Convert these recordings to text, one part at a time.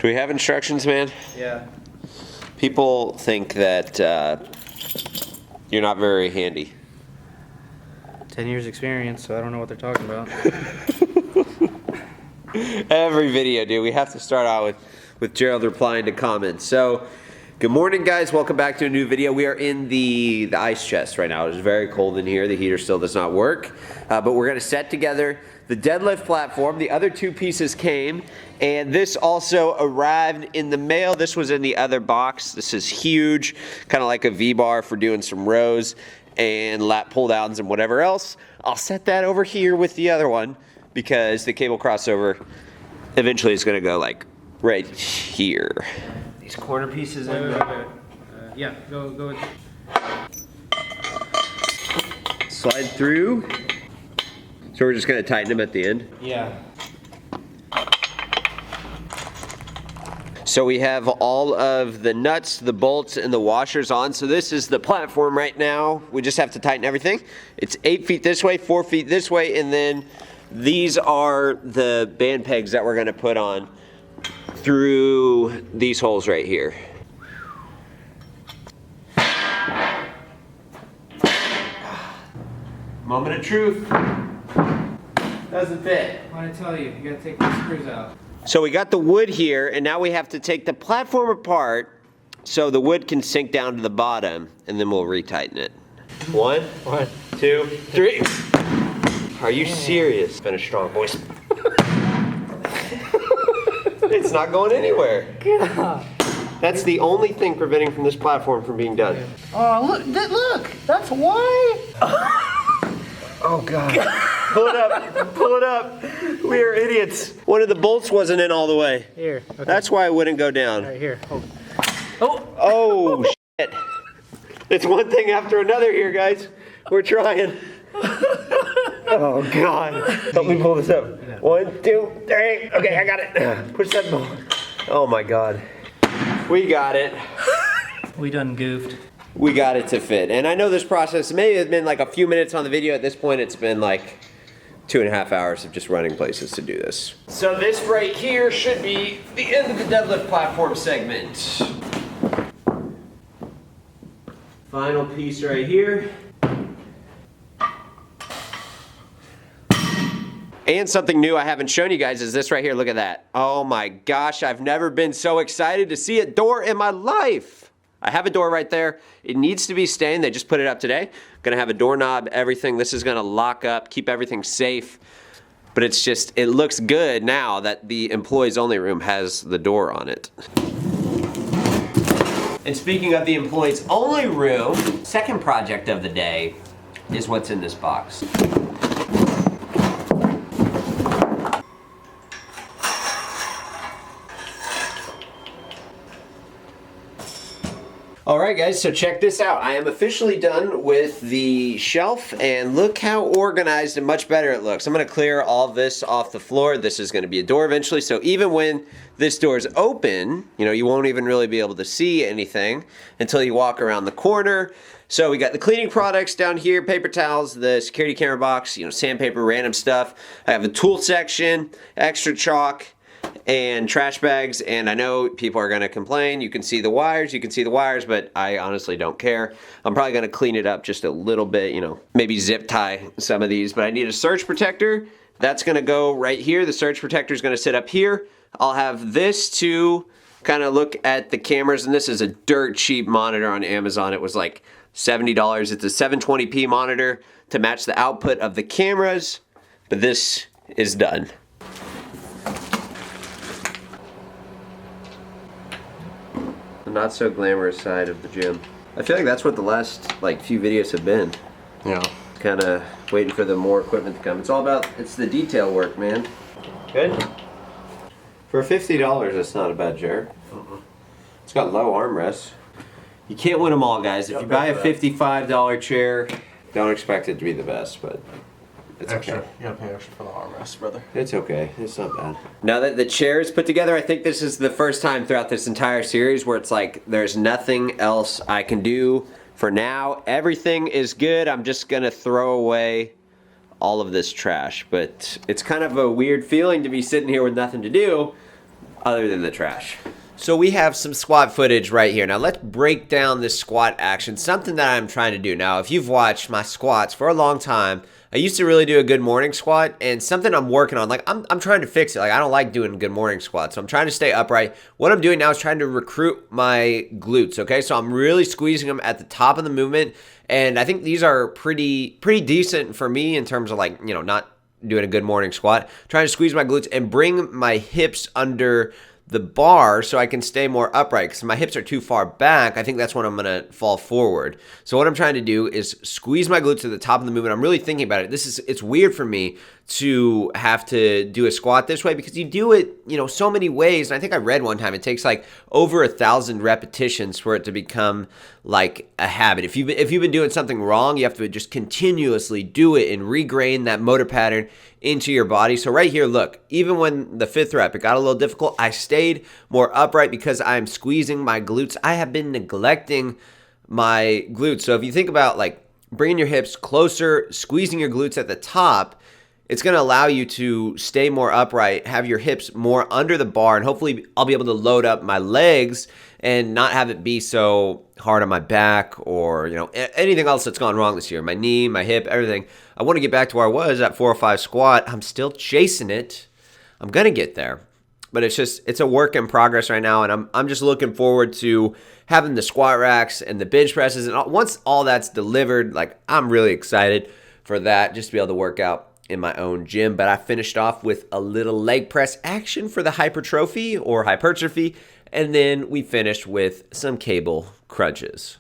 Do we have instructions, man? Yeah. People think that you're not very handy. 10 years experience, so I don't know what they're talking about. Every video, dude, we have to start out with Gerald replying to comments. So, good morning, guys. Welcome back to a new video. We are in the ice chest right now. It's very cold in here. The heater still does not work. But we're going to set together the deadlift platform. The other two pieces came, and this also arrived in the mail. This was in the other box. This is huge, kind of like a V-bar for doing some rows and lat pull downs and whatever else. I'll set that over here with the other one because the cable crossover eventually is going to go like right here. These corner pieces in there. Yeah, go. Slide through. So we're just going to tighten them at the end. Yeah. So we have all of the nuts, the bolts, and the washers on. So this is the platform right now. We just have to tighten everything. It's 8 feet this way, 4 feet this way, and then these are the band pegs that we're going to put on through these holes right here. Moment of truth. Doesn't fit. What did I tell you? You gotta take the screws out. So we got the wood here, and now we have to take the platform apart so the wood can sink down to the bottom, and then we'll retighten it. One, 2, 3. Are you serious? Finish strong, boys. It's not going anywhere. God. That's the only thing preventing from this platform from being done. Oh, look, that's why. Oh, God. Pull it up, pull it up. We are idiots. One of the bolts wasn't in all the way. Here. Okay. That's why it wouldn't go down. Right here. Oh, shit. It's one thing after another here, guys. We're trying. Oh, God. Help me pull this up. 1, 2, 3. Okay, I got it. Push that bolt. Oh, my God. We got it. We done goofed. We got it to fit. And I know this process may have been like a few minutes on the video. At this point, it's been like 2.5 hours of just running places to do this. So this right here should be the end of the deadlift platform segment. Final piece right here. And something new I haven't shown you guys is this right here. Look at that. Oh my gosh, I've never been so excited to see a door in my life. I have a door right there. It needs to be stained. They just put it up today. Gonna have a doorknob, everything. This is gonna lock up, keep everything safe. But it's just, it looks good now that the employees only room has the door on it. And speaking of the employees only room, second project of the day is what's in this box. Alright guys, so check this out. I am officially done with the shelf, and look how organized and much better it looks. I'm going to clear all this off the floor. This is going to be a door eventually, so even when this door is open, you know, you won't even really be able to see anything until you walk around the corner. So we got the cleaning products down here, paper towels, the security camera box, you know, sandpaper, random stuff. I have a tool section, extra chalk, and trash bags. And I know people are gonna complain. You can see the wires, but I honestly don't care. I'm probably gonna clean it up just a little bit, you know, maybe zip tie some of these, but I need a surge protector. That's gonna go right here. The surge protector is gonna sit up here. I'll have this to kind of look at the cameras, and this is a dirt cheap monitor on Amazon. It was like $70. It's a 720p monitor to match the output of the cameras, but this is done. Not so glamorous side of the gym. I feel like that's what the last like few videos have been. Yeah. Kind of waiting for the more equipment to come. It's all about, it's the detail work, man. Good? For $50, that's not a bad chair. It's got low armrests. You can't win them all, guys. If you buy a $55 chair, don't expect it to be the best, but it's Extra. okay. You gotta pay extra for the armrest, brother. It's okay. It's not bad. Now that the chair is put together, I think this is the first time throughout this entire series where it's like there's nothing else I can do for now. Everything is good. I'm just gonna throw away all of this trash. But it's kind of a weird feeling to be sitting here with nothing to do. other than the trash. So we have some squat footage right here. Now let's break down this squat action, something that I'm trying to do. Now, if you've watched my squats for a long time, I used to really do a good morning squat, and something I'm working on, like I'm trying to fix it. Like I don't like doing good morning squats, so I'm trying to stay upright. What I'm doing now is trying to recruit my glutes, okay? So I'm really squeezing them at the top of the movement, and I think these are pretty decent for me in terms of like, you know, not doing a good morning squat. Trying to squeeze my glutes and bring my hips under the bar so I can stay more upright, because my hips are too far back. I think that's when I'm gonna fall forward. So what I'm trying to do is squeeze my glutes to the top of the movement. I'm really thinking about it. It's weird for me to have to do a squat this way, because you do it, you know, so many ways. And I think I read one time it takes like over 1,000 repetitions for it to become like a habit. If you've been doing something wrong, you have to just continuously do it and regrain that motor pattern into your body. So right here, look, even when the 5th rep, it got a little difficult, I stayed more upright because I'm squeezing my glutes. I have been neglecting my glutes. So if you think about like bringing your hips closer, squeezing your glutes at the top, it's going to allow you to stay more upright, have your hips more under the bar, and hopefully I'll be able to load up my legs and not have it be so hard on my back or, you know, anything else that's gone wrong this year. My knee, my hip, everything. I want to get back to where I was at 405 squat. I'm still chasing it. I'm going to get there. But it's a work in progress right now, and I'm just looking forward to having the squat racks and the bench presses. And once all that's delivered, like, I'm really excited for that, just to be able to work out in my own gym. But I finished off with a little leg press action for the hypertrophy or hypertrophy, and then we finished with some cable crunches.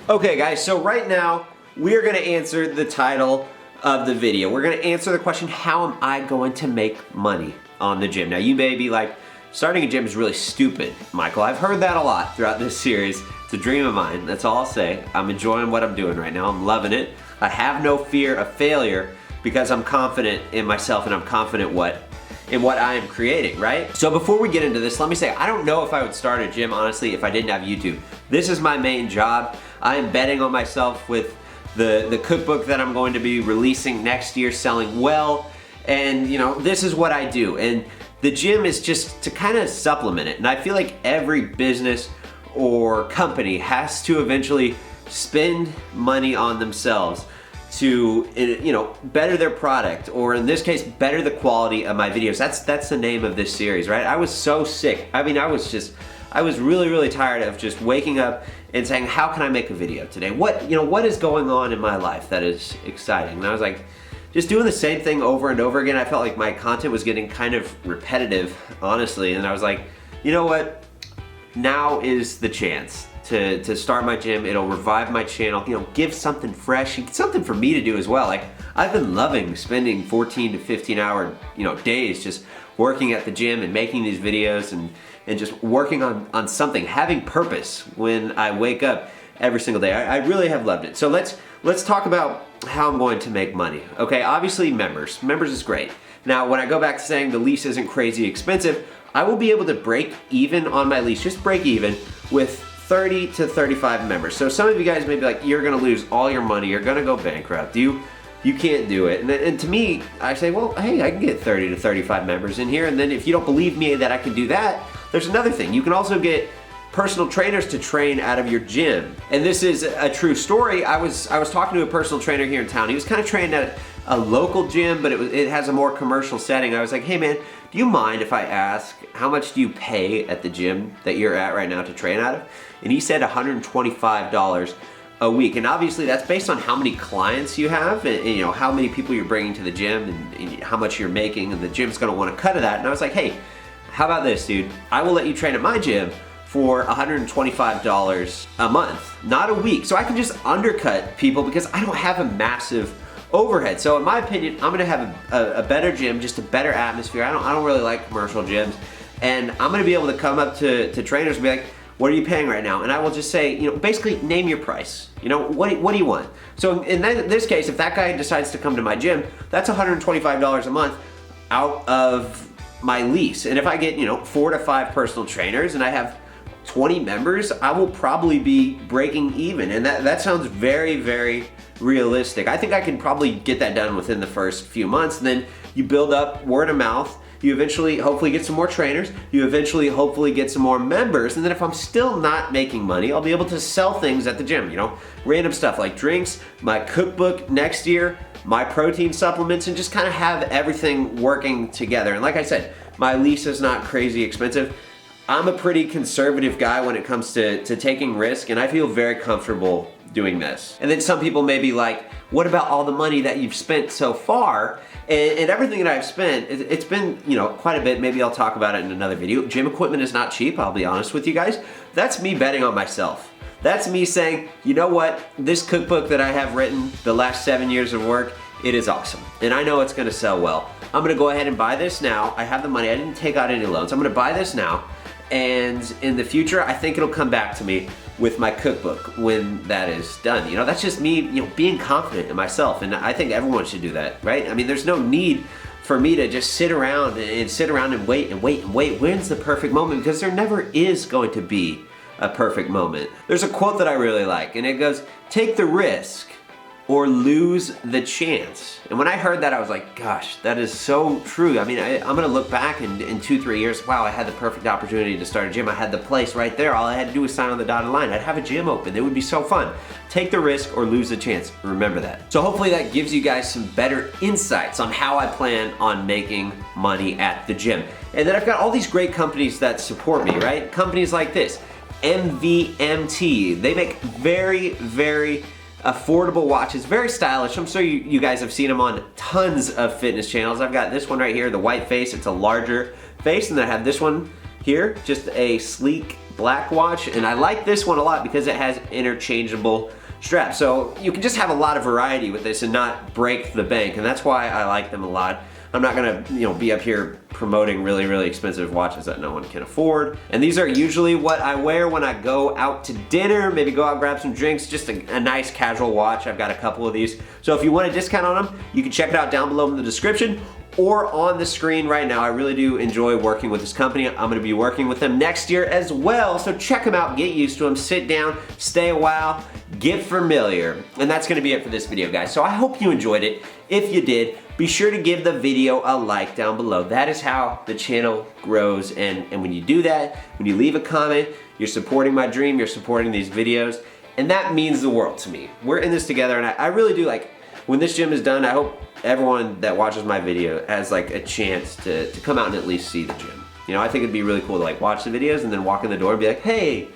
Okay guys, so right now we're gonna answer the title of the video. We're gonna answer the question, how am I going to make money on the gym? Now you may be like, starting a gym is really stupid, Michael. I've heard that a lot throughout this series. It's a dream of mine, that's all I'll say. I'm enjoying what I'm doing right now, I'm loving it. I have no fear of failure because I'm confident in myself and I'm confident in what I am creating, right? So before we get into this, let me say, I don't know if I would start a gym, honestly, if I didn't have YouTube. This is my main job. I am betting on myself with the cookbook that I'm going to be releasing next year, selling well, and you know, this is what I do. And the gym is just to kind of supplement it. And I feel like every business or company has to eventually spend money on themselves to, you know, better their product, or in this case, better the quality of my videos. That's the name of this series, right? I was so sick. I mean, I was really tired of just waking up and saying, how can I make a video today? What is going on in my life that is exciting? And I was like, just doing the same thing over and over again. I felt like my content was getting kind of repetitive, honestly. And I was like, you know what? Now is the chance to start my gym. It'll revive my channel, you know, give something fresh, something for me to do as well. Like, I've been loving spending 14 to 15 hour, you know, days just working at the gym and making these videos and just working on something, having purpose when I wake up every single day. I really have loved it. So let's talk about how I'm going to make money. Okay, obviously members is great. Now, when I go back to saying the lease isn't crazy expensive, I will be able to break even on my lease, just break even with 30 to 35 members. So some of you guys may be like, you're gonna lose all your money, you're gonna go bankrupt, you can't do it. And to me, I say, well, hey, I can get 30 to 35 members in here, and then if you don't believe me that I can do that, there's another thing. You can also get personal trainers to train out of your gym. And this is a true story. I was talking to a personal trainer here in town. He was kind of trained at a local gym, but it has a more commercial setting. I was like, hey man, do you mind if I ask, how much do you pay at the gym that you're at right now to train out of? And he said $125 a week. And obviously that's based on how many clients you have and you know, how many people you're bringing to the gym and how much you're making, and the gym's gonna want a cut of that. And I was like, hey, how about this, dude? I will let you train at my gym for $125 a month, not a week. So I can just undercut people because I don't have a massive overhead. So in my opinion, I'm gonna have a better gym, just a better atmosphere. I don't really like commercial gyms. And I'm gonna be able to come up to trainers and be like, what are you paying right now? And I will just say, you know, basically name your price. You know, what do you want? So in this case, if that guy decides to come to my gym, that's $125 a month out of my lease. And if I get, you know, 4 to 5 personal trainers and I have 20 members, I will probably be breaking even. And that sounds very, very realistic. I think I can probably get that done within the first few months, and then you build up word of mouth. You eventually hopefully get some more trainers. You eventually hopefully get some more members. And then if I'm still not making money, I'll be able to sell things at the gym, you know, random stuff like drinks, my cookbook next year, my protein supplements, and just kind of have everything working together. And like I said, my lease is not crazy expensive. I'm a pretty conservative guy when it comes to taking risk, and I feel very comfortable doing this. And then some people may be like, what about all the money that you've spent so far? And everything that I've spent, it's been, you know, quite a bit. Maybe I'll talk about it in another video. Gym equipment is not cheap, I'll be honest with you guys. That's me betting on myself. That's me saying, you know what, this cookbook that I have written, the last 7 years of work, it is awesome. And I know it's gonna sell well. I'm gonna go ahead and buy this now. I have the money, I didn't take out any loans. I'm gonna buy this now. And in the future, I think it'll come back to me with my cookbook when that is done. You know, that's just me, you know, being confident in myself. And I think everyone should do that, right? I mean, there's no need for me to just sit around and wait and wait and wait. When's the perfect moment? Because there never is going to be a perfect moment. There's a quote that I really like, and it goes, take the risk or lose the chance. And when I heard that, I was like, gosh, that is so true. I mean, I'm gonna look back in 2-3 years, wow, I had the perfect opportunity to start a gym. I had the place right there. All I had to do was sign on the dotted line. I'd have a gym open. It would be so fun. Take the risk or lose the chance. Remember that. So hopefully that gives you guys some better insights on how I plan on making money at the gym. And then I've got all these great companies that support me, right? Companies like this, MVMT. They make very, very affordable watches, very stylish. I'm sure you guys have seen them on tons of fitness channels. I've got this one right here, the white face. It's a larger face, and then I have this one here, just a sleek black watch. And I like this one a lot because it has interchangeable straps. So you can just have a lot of variety with this and not break the bank. And that's why I like them a lot. I'm not gonna, you know, be up here promoting really, really expensive watches that no one can afford. And these are usually what I wear when I go out to dinner, maybe go out and grab some drinks, just a nice casual watch. I've got a couple of these. So if you want a discount on them, you can check it out down below in the description or on the screen right now. I really do enjoy working with this company. I'm gonna be working with them next year as well. So check them out, get used to them, sit down, stay a while, get familiar. And that's gonna be it for this video, guys. So I hope you enjoyed it. If you did, be sure to give the video a like down below. That is how the channel grows. And when you do that, when you leave a comment, you're supporting my dream, you're supporting these videos, and that means the world to me. We're in this together, and I really do, like, when this gym is done, I hope everyone that watches my video has like a chance to come out and at least see the gym. You know, I think it'd be really cool to like watch the videos and then walk in the door and be like, hey,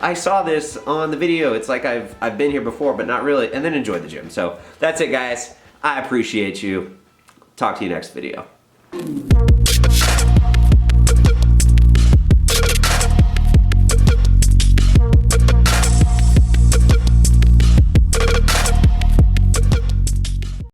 I saw this on the video. It's like I've been here before, but not really, and then enjoy the gym. So that's it, guys. I appreciate you. Talk to you next video.